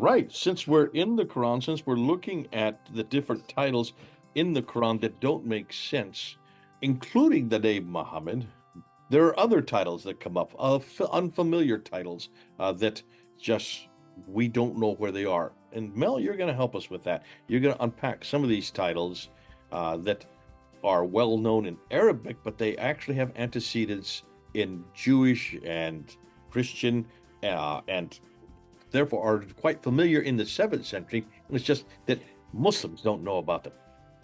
Right. Since we're in the Quran, since we're looking at the different titles in the Quran that don't make sense, including the name Muhammad, there are other titles that come up, unfamiliar titles that just we don't know where they are. And Mel, you're going to help us with that. You're going to unpack some of these titles that are well known in Arabic, but they actually have antecedents in Jewish and Christian, and therefore are quite familiar in the 7th century. It's just that Muslims don't know about them.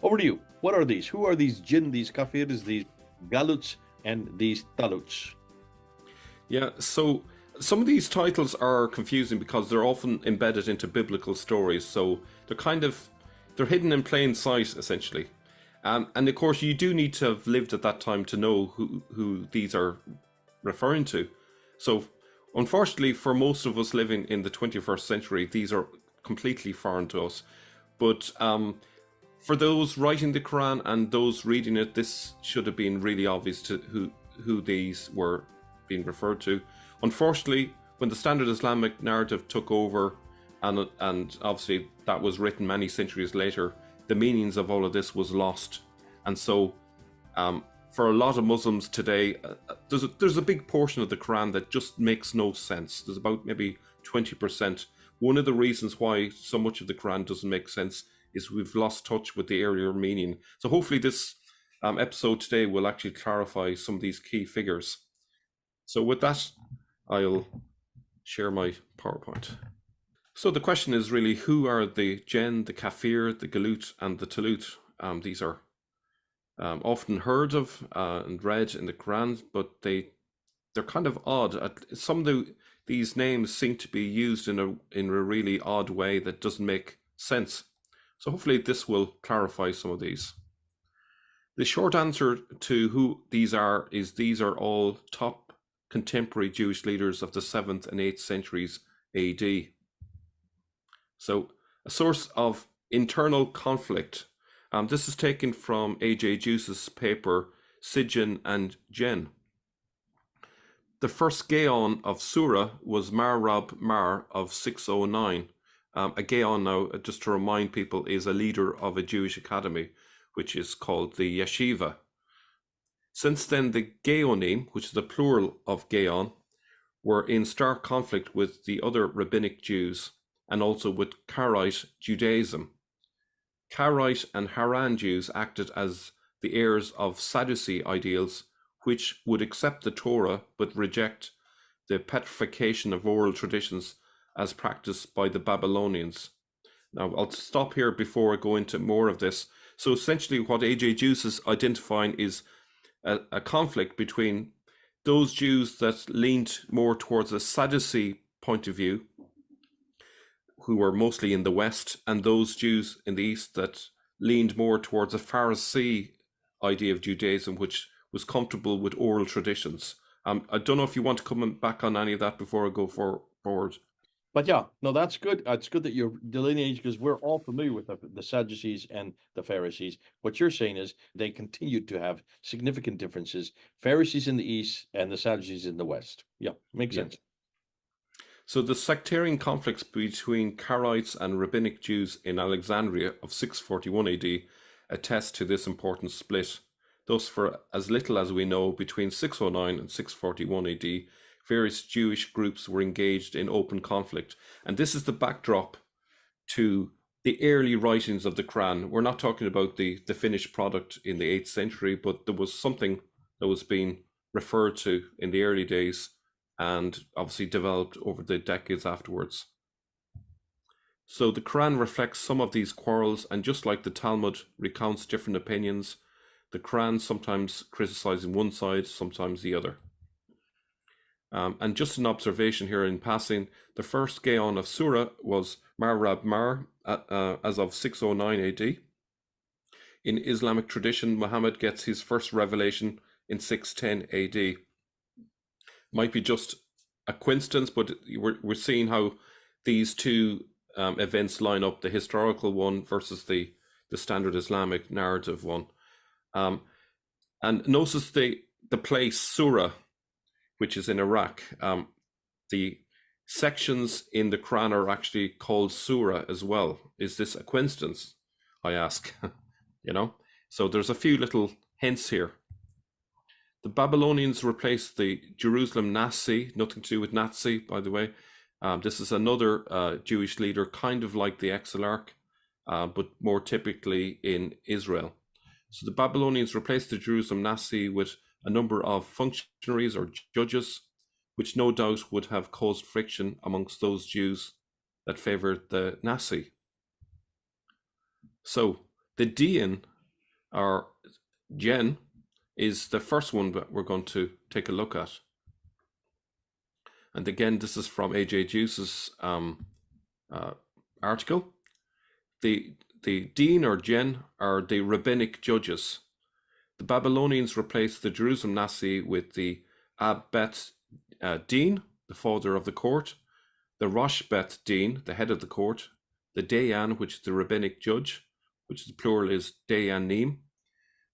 Over to you. What are these? Who are these jinn, these kafirs, these galuts, and these taluts? Yeah, so some of these titles are confusing because they're often embedded into biblical stories. So they're hidden in plain sight, essentially. And of course, you do need to have lived at that time to know who these are referring to. So unfortunately, for most of us living in the 21st century, these are completely foreign to us. But for those writing the Quran and those reading it, this should have been really obvious to who these were being referred to. Unfortunately, when the standard Islamic narrative took over, and obviously that was written many centuries later, the meanings of all of this was lost. And so for a lot of Muslims today, there's a big portion of the Quran that just makes no sense. There's about maybe 20%. One of the reasons why so much of the Quran doesn't make sense is we've lost touch with the earlier meaning. So hopefully this episode today will actually clarify some of these key figures. So with that, I'll share my PowerPoint. So the question is really, who are the jinn, the kafir, the galut, and the talut? These are often heard of and read in the Quran, but they're kind of odd. Some of these names seem to be used in a really odd way that doesn't make sense. So hopefully this will clarify some of these. The short answer to who these are is these are all top contemporary Jewish leaders of the 7th and 8th centuries AD. So a source of internal conflict. This is taken from A.J. Juice's paper, Sijin and Jen. The first Gaon of Surah was Mar Rab Mar of 609. A Gaon, now, just to remind people, is a leader of a Jewish academy, which is called the Yeshiva. Since then, the Gaonim, which is the plural of Gaon, were in stark conflict with the other rabbinic Jews and also with Karaite Judaism. Karaite and Haran Jews acted as the heirs of Sadducee ideals, which would accept the Torah but reject the petrification of oral traditions as practiced by the Babylonians. Now, I'll stop here before I go into more of this. So essentially what A.J. Juice is identifying is a conflict between those Jews that leaned more towards a Sadducee point of view, who were mostly in the West, and those Jews in the East that leaned more towards a Pharisee idea of Judaism, which was comfortable with oral traditions. I don't know if you want to come back on any of that before I go forward. But yeah, no, that's good. It's good that you're delineating because we're all familiar with the Sadducees and the Pharisees. What you're saying is they continued to have significant differences. Pharisees in the East and the Sadducees in the West. Yeah, makes sense. So the sectarian conflicts between Karaites and Rabbinic Jews in Alexandria of 641 AD attest to this important split. Thus, for as little as we know, between 609 and 641 AD, various Jewish groups were engaged in open conflict. And this is the backdrop to the early writings of the Quran. We're not talking about the finished product in the 8th century, but there was something that was being referred to in the early days and obviously developed over the decades afterwards. So the Quran reflects some of these quarrels, and just like the Talmud recounts different opinions, the Quran sometimes criticizing one side, sometimes the other. And just an observation here in passing, the first Gaon of Surah was Mar Rab Mar as of 609 AD. In Islamic tradition, Muhammad gets his first revelation in 610 AD. Might be just a coincidence, but we're seeing how these two events line up, the historical one versus the standard Islamic narrative one. And notice the place Surah, which is in Iraq. The sections in the Quran are actually called surah as well. Is this a coincidence? I ask. You know? So there's a few little hints here. The Babylonians replaced the Jerusalem Nasi, nothing to do with Nazi, by the way. This is another Jewish leader, kind of like the Exilarch, but more typically in Israel. So the Babylonians replaced the Jerusalem Nasi with a number of functionaries or judges, which no doubt would have caused friction amongst those Jews that favored the Nasi. So the Dian, or Gen, is the first one that we're going to take a look at. And again, this is from A.J. Juice's article. The Dean or Gen are the rabbinic judges. The Babylonians replaced the Jerusalem Nasi with the Ab Bet Din, the father of the court, the Rosh Bet Din, the head of the court, the Dayan, which is the rabbinic judge, which the plural is Dayanim,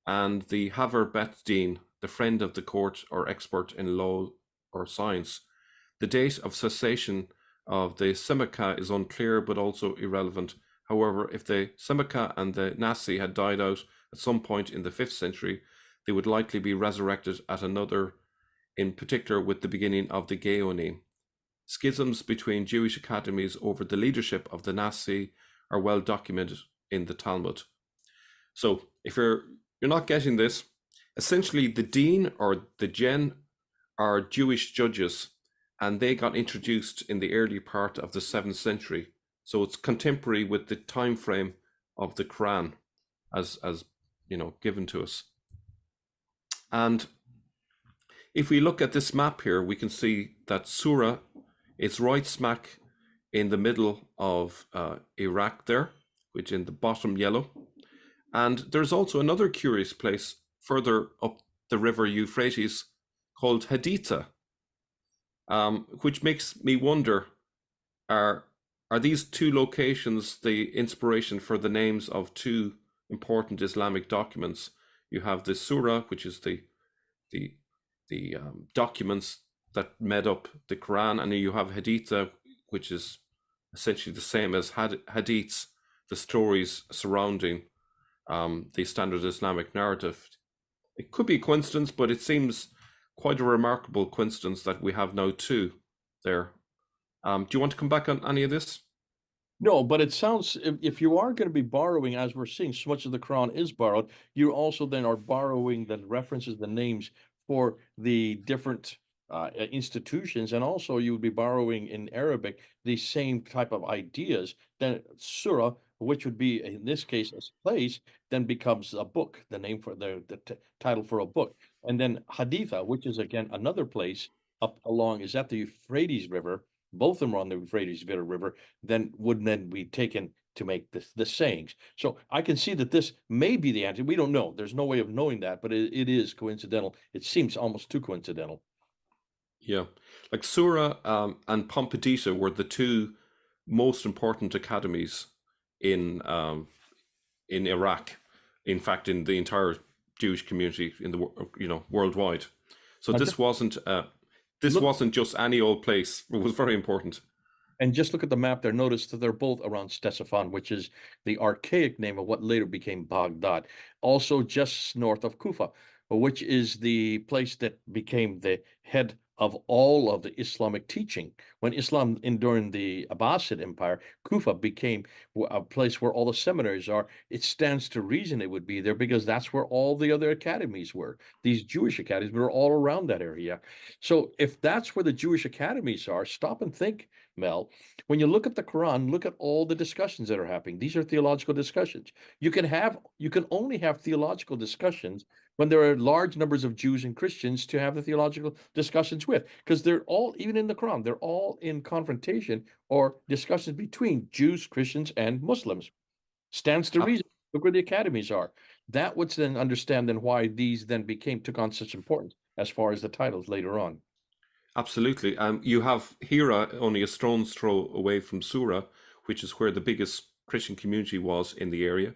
and the Haver Bet Din, the friend of the court or expert in law or science. The date of cessation of the Simcha is unclear but also irrelevant. However, if the Simcha and the Nasi had died out at some point in the 5th century, they would likely be resurrected at another, in particular with the beginning of the Geonim. Schisms between Jewish academies over the leadership of the Nasi are well documented in the Talmud. So if you're not getting this, essentially the Dean or the Gen are Jewish judges, and they got introduced in the early part of the 7th century. So it's contemporary with the time frame of the Quran as given to us. And if we look at this map here, we can see that Surah is right smack in the middle of Iraq there, which in the bottom yellow. And there's also another curious place further up the river Euphrates called Haditha, which makes me wonder, are these two locations the inspiration for the names of two important Islamic documents? You have the Surah, which is the documents that made up the Quran, and then you have Haditha, which is essentially the same as hadiths, the stories surrounding the standard Islamic narrative. It could be a coincidence, but it seems quite a remarkable coincidence that we have now two there. Do you want to come back on any of this? No, but it sounds, if you are going to be borrowing, as we're seeing, so much of the Quran is borrowed, you also then are borrowing the references, the names for the different institutions, and also you would be borrowing in Arabic the same type of ideas. Then surah, which would be in this case a place, then becomes a book, the name for the title for a book. And then Haditha, which is again another place up along, is at the Euphrates River. Both of them are on the Euphrates River, then would then be taken to make the sayings. So I can see that this may be the answer. We don't know. There's no way of knowing that, but it is coincidental. It seems almost too coincidental. Yeah, like Surah and Pompedita were the two most important academies in Iraq. In fact, in the entire Jewish community in the worldwide. So this wasn't just any old place. It was very important. And just look at the map there. Notice that they're both around Ctesiphon, which is the archaic name of what later became Baghdad. Also just north of Kufa, which is the place that became the head of all of the Islamic teaching. When Islam during the Abbasid Empire, Kufa became a place where all the seminaries are. It stands to reason it would be there because that's where all the other academies were. These Jewish academies were all around that area. So if that's where the Jewish academies are, stop and think, Mel. When you look at the Quran, look at all the discussions that are happening. These are theological discussions. You can only have theological discussions when there are large numbers of Jews and Christians to have the theological discussions with, because they're all, even in the Quran, they're all in confrontation or discussions between Jews, Christians, and Muslims. Stands to reason. Look where the academies are. That would then understand then why these then took on such importance as far as the titles later on. Absolutely. You have Hira only a stone's throw away from Surah, which is where the biggest Christian community was in the area.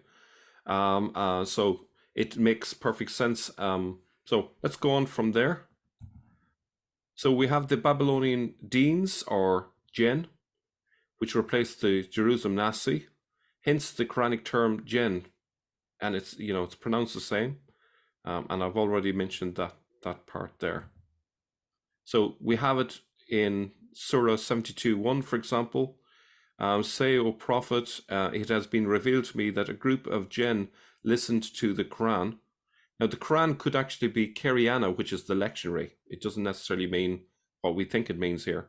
So it makes perfect sense. So let's go on from there. So we have the Babylonian deans or Jen, which replaced the Jerusalem Nasi, hence the Quranic term Jen, and it's pronounced the same, and I've already mentioned that part there. So we have it in Surah 72:1, for example. Say, O Prophet, it has been revealed to me that a group of Jinn listened to the Quran. Now, the Quran could actually be Keriana, which is the lectionary. It doesn't necessarily mean what we think it means here.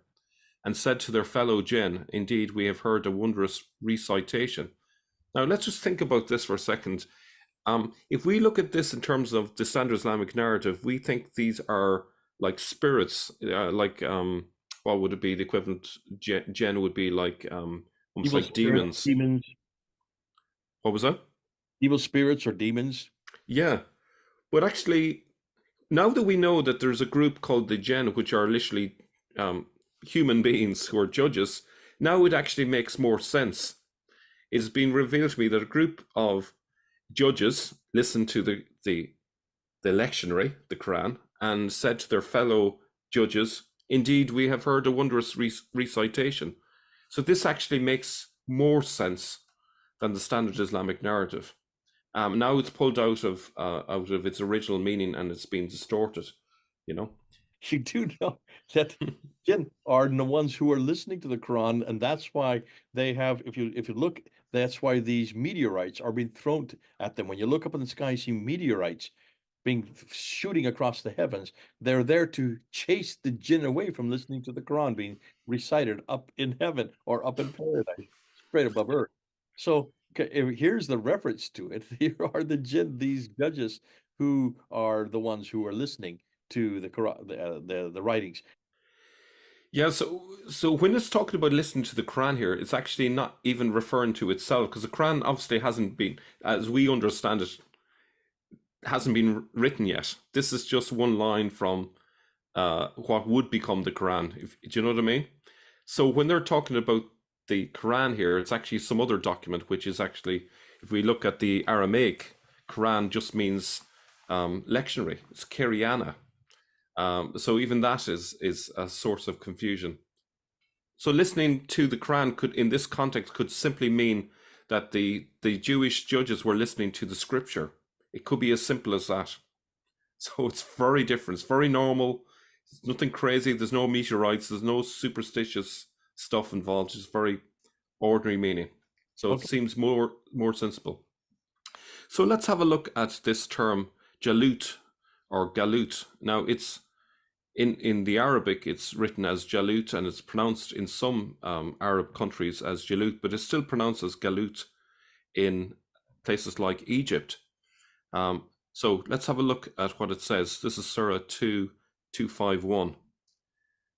And said to their fellow Jinn, indeed, we have heard a wondrous recitation. Now, let's just think about this for a second. If we look at this in terms of the standard Islamic narrative, we think these are like spirits, what would it be? The equivalent Jinn would be like almost Evil like demons. demons. What was that? Evil spirits or demons. Yeah, but actually, now that we know that there's a group called the Jinn, which are literally human beings who are judges, now it actually makes more sense. It's been revealed to me that a group of judges listened to the lectionary, the Quran, and said to their fellow judges, indeed, we have heard a wondrous recitation. So this actually makes more sense than the standard Islamic narrative. Now it's pulled out of its original meaning and it's been distorted, You do know that jinn are the ones who are listening to the Quran, and that's why they have. If you look, that's why these meteorites are being thrown at them. When you look up in the sky, you see meteorites being shooting across the heavens. They're there to chase the jinn away from listening to the Quran being recited up in heaven or up in paradise, straight above earth. So here's the reference to it. Here are the jinn, these judges who are the ones who are listening to the Quran, the writings. Yeah, so when it's talking about listening to the Quran here, it's actually not even referring to itself, because the Quran obviously hasn't been, as we understand it, hasn't been written yet. This is just one line from what would become the Quran. Do you know what I mean? So when they're talking about the Quran here, it's actually some other document, which is actually, if we look at the Aramaic, Quran just means lectionary. It's Keriana. So even that is a source of confusion. So listening to the Quran could, in this context, could simply mean that the Jewish judges were listening to the scripture. It could be as simple as that. So it's very different. It's very normal. It's nothing crazy. There's no meteorites. There's no superstitious stuff involved. It's very ordinary meaning. So Okay. it seems more sensible. So let's have a look at this term, Jalut or Galut. Now it's in the Arabic, it's written as Jalut, and it's pronounced in some Arab countries as Jalut, but it's still pronounced as Galut in places like Egypt. So let's have a look at what it says. This is Surah 2:251.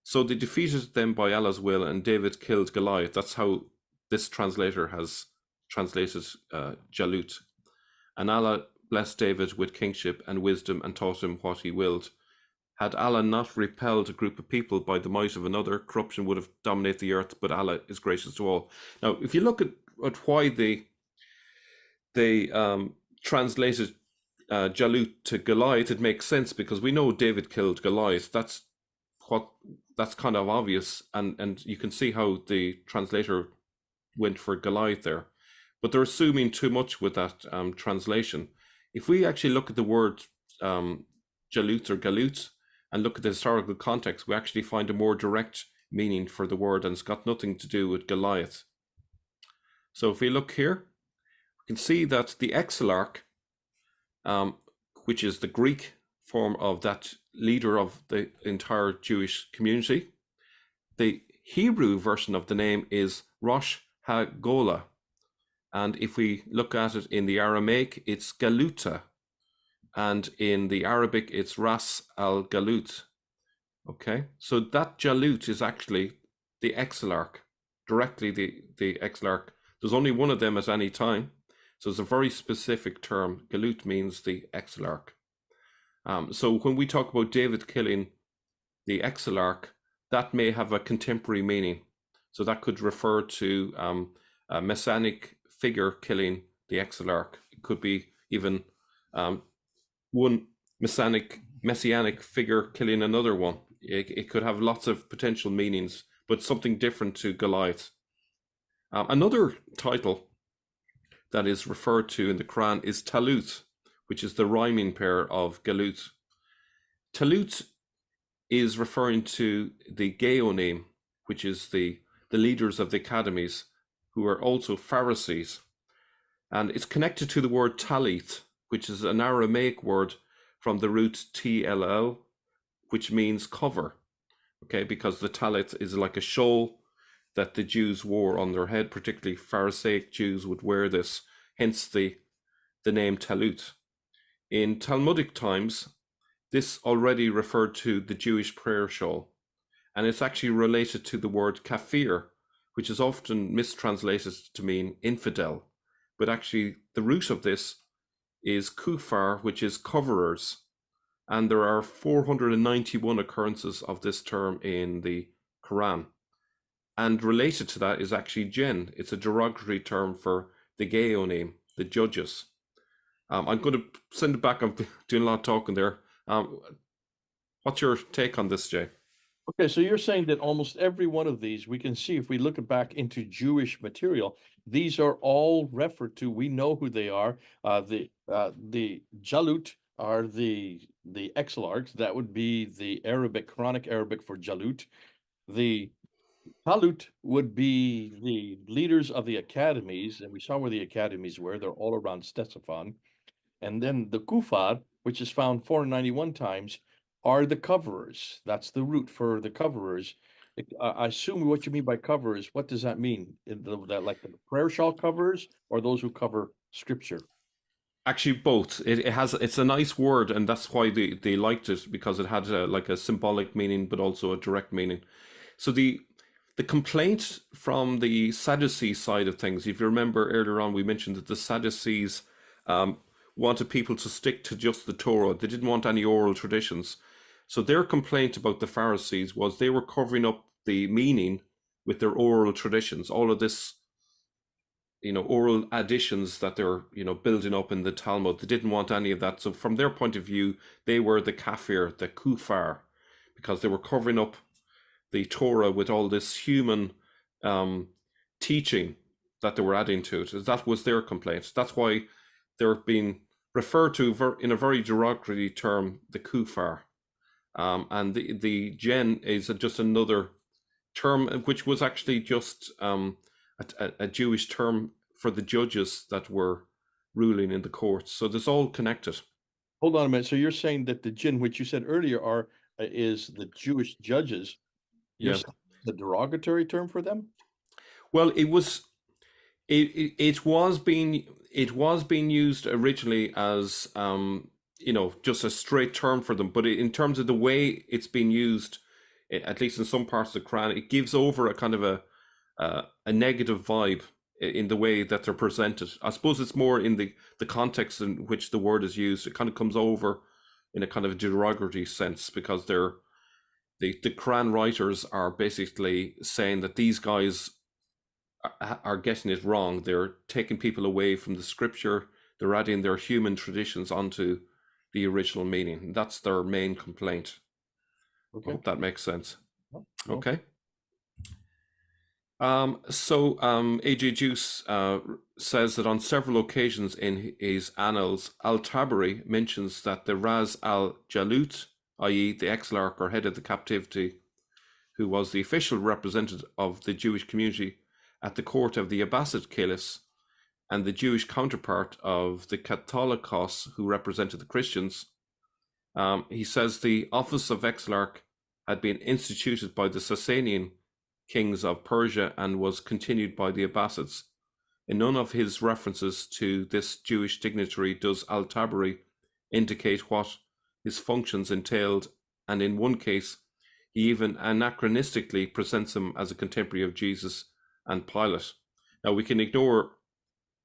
So they defeated them by Allah's will, and David killed Goliath. That's how this translator has translated Jalut. And Allah blessed David with kingship and wisdom and taught him what he willed. Had Allah not repelled a group of people by the might of another, corruption would have dominated the earth, but Allah is gracious to all. Now, if you look at why they translated Jalut to Goliath, it makes sense, because we know David killed Goliath. That's kind of obvious, and you can see how the translator went for Goliath there. But they're assuming too much with that translation. If we actually look at the word Jalut or Galut and look at the historical context, we actually find a more direct meaning for the word, and it's got nothing to do with Goliath. So if we look here, we can see that the Exilarch, which is the Greek form of that leader of the entire Jewish community, the Hebrew version of the name is Rosh HaGolah. And if we look at it in the Aramaic, it's Galuta. And in the Arabic, it's Ras al-Galut. Okay, so that Jalut is actually the Exilarch, directly the Exilarch. There's only one of them at any time. So it's a very specific term. Galut means the Exilarch. So when we talk about David killing the Exilarch, that may have a contemporary meaning. So that could refer to a messianic figure killing the Exilarch. It could be even one messianic figure killing another one. It could have lots of potential meanings, but something different to Goliath. Another title that is referred to in the Quran is Talut, which is the rhyming pair of Galut. Talut is referring to the Gaonim, which is the leaders of the academies, who are also Pharisees. And it's connected to the word Talith, which is an Aramaic word from the root TLL, which means cover. Okay, because the Talith is like a shawl that the Jews wore on their head, particularly Pharisaic Jews would wear this, hence the name Talut. In Talmudic times, this already referred to the Jewish prayer shawl, and it's actually related to the word kafir, which is often mistranslated to mean infidel, but actually the root of this is kufar, which is coverers, and there are 491 occurrences of this term in the Quran. And related to that is actually jinn. It's a derogatory term for the Gaonim, the judges. I'm going to send it back. I'm doing a lot of talking there. What's your take on this, Jay? Okay, so you're saying that almost every one of these, we can see if we look back into Jewish material, these are all referred to. We know who they are. The Jalut are the exilarchs. That would be the Arabic, Quranic Arabic for Jalut. The Talut would be the leaders of the academies, and we saw where the academies were. They're all around Ctesiphon. And then the Kufar, which is found 491 times, are the coverers. That's the root for the coverers. I assume what you mean by coverers, what does that mean? That like the prayer shawl covers or those who cover scripture? Actually, both. It's a nice word, and that's why they liked it, because it had like a symbolic meaning, but also a direct meaning. So the complaint from the Sadducee side of things, if you remember earlier on, we mentioned that the Sadducees wanted people to stick to just the Torah. They didn't want any oral traditions. So their complaint about the Pharisees was they were covering up the meaning with their oral traditions, all of this, oral additions that they're, building up in the Talmud. They didn't want any of that. So from their point of view, they were the kafir, the kufar, because they were covering up the Torah with all this human teaching that they were adding to it. That was their complaint. That's why they're being referred to in a very derogatory term, the kufar. And the gen is just another term, which was actually just a Jewish term for the judges that were ruling in the courts. So this all connected. Hold on a minute. So you're saying that the jinn, which you said earlier, is the Jewish judges. You're Yeah. saying the derogatory term for them? Well, it was being used originally as just a straight term for them, but in terms of the way it's been used, at least in some parts of the Quran, it gives over a kind of a negative vibe in the way that they're presented. I suppose it's more in the context in which the word is used. It kind of comes over in a kind of derogatory sense, because the Quran writers are basically saying that these guys are getting it wrong. They're taking people away from the scripture. They're adding their human traditions onto the original meaning. That's their main complaint. Okay. I hope that makes sense. No. Okay. So AJ Juice says that on several occasions in his annals, Al-Tabari mentions that the Raz al-Jalut, i.e. the exilarch or head of the captivity, who was the official representative of the Jewish community at the court of the Abbasid caliphs, and the Jewish counterpart of the Catholicos, who represented the Christians. He says the office of exilarch had been instituted by the Sasanian kings of Persia and was continued by the Abbasids. In none of his references to this Jewish dignitary does Al-Tabari indicate what his functions entailed, and in one case, he even anachronistically presents him as a contemporary of Jesus and Pilate. Now, we can ignore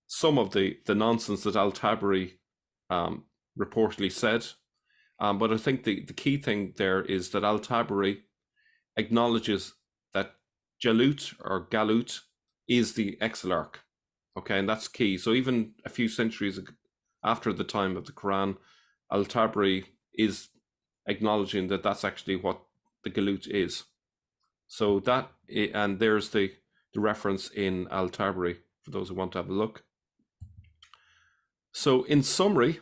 some of the nonsense that Al-Tabari reportedly said, but I think the key thing there is that Al-Tabari acknowledges that Jalut or Galut is the exilarch. Okay, and that's key. So even a few centuries after the time of the Quran, Al-Tabari is acknowledging that that's actually what the Galut is. So that And there's the reference in Al-Tabari for those who want to have a look. So in summary,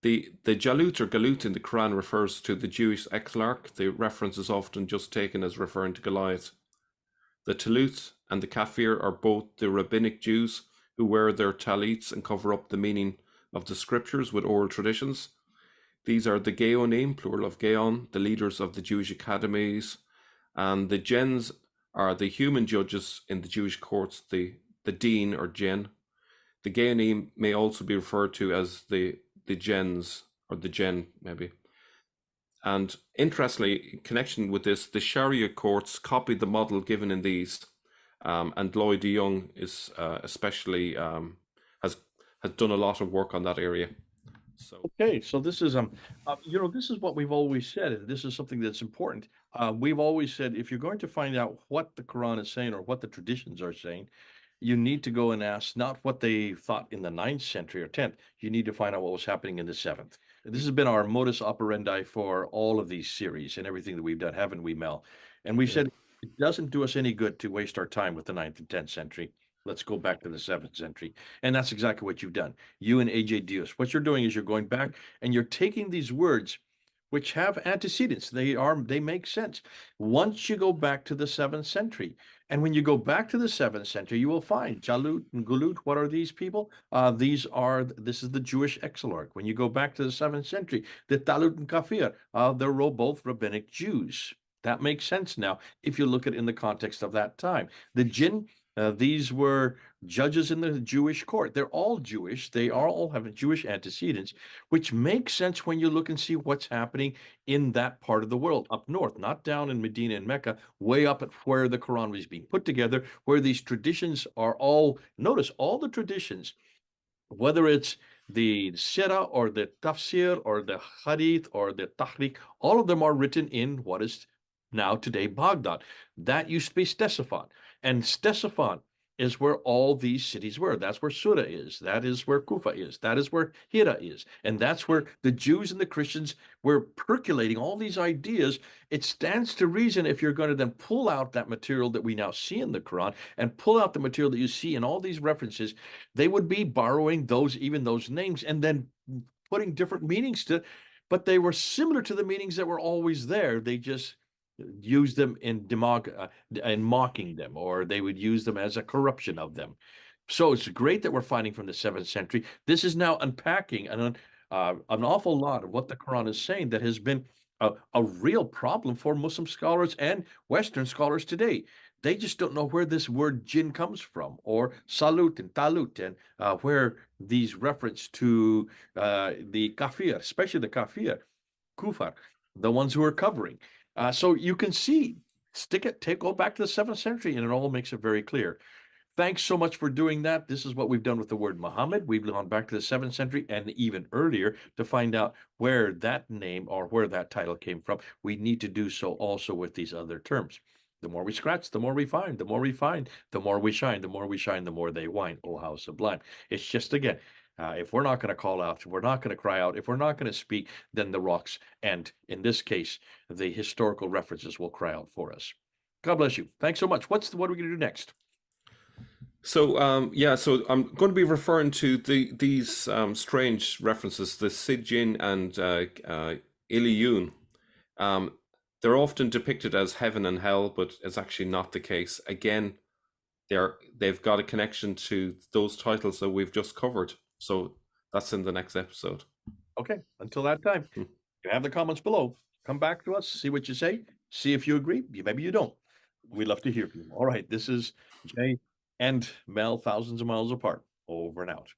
the Jalut or Galut in the Quran refers to the Jewish exarch. The reference is often just taken as referring to Goliath. The Talut and the Kafir are both the rabbinic Jews who wear their talits and cover up the meaning of the scriptures with oral traditions. These are the Gaonim, plural of Gaon, the leaders of the Jewish academies, and the Gens are the human judges in the Jewish courts, the Dean or Gen. The Gaonim may also be referred to as the Gens, or the Gen maybe. And interestingly, in connection with this, the Sharia courts copied the model given in these, and Lloyd de Young is especially has done a lot of work on that area. So Okay, so this is this is what we've always said, and this is something that's important. We've always said if you're going to find out what the Quran is saying or what the traditions are saying, you need to go and ask not what they thought in the 9th century or 10th. You need to find out what was happening in the 7th. This has been our modus operandi for all of these series and everything that we've done, haven't we, Mel? And we've yeah. said it doesn't do us any good to waste our time with the 9th and 10th century. Let's go back to the 7th century. And that's exactly what you've done. You and AJ Diaz. What you're doing is you're going back and you're taking these words which have antecedents. They make sense. Once you go back to the 7th century, and when you go back to the 7th century, you will find Jalut and Gulut. What are these people? This is the Jewish exarch. When you go back to the 7th century, the Talut and Kafir, they're both rabbinic Jews. That makes sense now if you look at it in the context of that time. The Jinn, these were judges in the Jewish court. They're all Jewish. They all have Jewish antecedents, which makes sense when you look and see what's happening in that part of the world, up north, not down in Medina and Mecca, way up at where the Quran was being put together, where these traditions are all, notice all the traditions, whether it's the Sirah or the Tafsir or the Hadith or the Tahriq, all of them are written in what is now today Baghdad. That used to be Ctesiphon. And Ctesiphon is where all these cities were. That's where Surah is. That is where Kufa is. That is where Hira is. And that's where the Jews and the Christians were percolating all these ideas. It stands to reason if you're going to then pull out that material that we now see in the Quran and pull out the material that you see in all these references, they would be borrowing even those names and then putting different meanings to, but they were similar to the meanings that were always there. They just use them in mocking them, or they would use them as a corruption of them. So it's great that we're finding from the 7th century. This is now unpacking an awful lot of what the Quran is saying that has been a real problem for Muslim scholars and Western scholars today. They just don't know where this word jinn comes from, or salut and talut, and where these reference to the kafir, especially the kafir, kufar, the ones who are covering. So you can see, go back to the 7th century, and it all makes it very clear. Thanks so much for doing that. This is what we've done with the word Muhammad. We've gone back to the 7th century and even earlier to find out where that name or where that title came from. We need to do so also with these other terms. The more we scratch, the more we find. The more we find, the more we shine. The more we shine, the more they whine. Oh, how sublime. It's just, again, if we're not going to call out, if we're not going to cry out, if we're not going to speak, then the rocks, and in this case, the historical references will cry out for us. God bless you. Thanks so much. What are we going to do next? So so I'm going to be referring to these strange references, the Sijin and Iliyun. They're often depicted as heaven and hell, but it's actually not the case. Again, they've got a connection to those titles that we've just covered. So that's in the next episode. Okay, until that time, you have the comments below. Come back to us, see what you say, see if you agree. Maybe you don't. We'd love to hear from you. All right, this is Jay and Mel, thousands of miles apart. Over and out.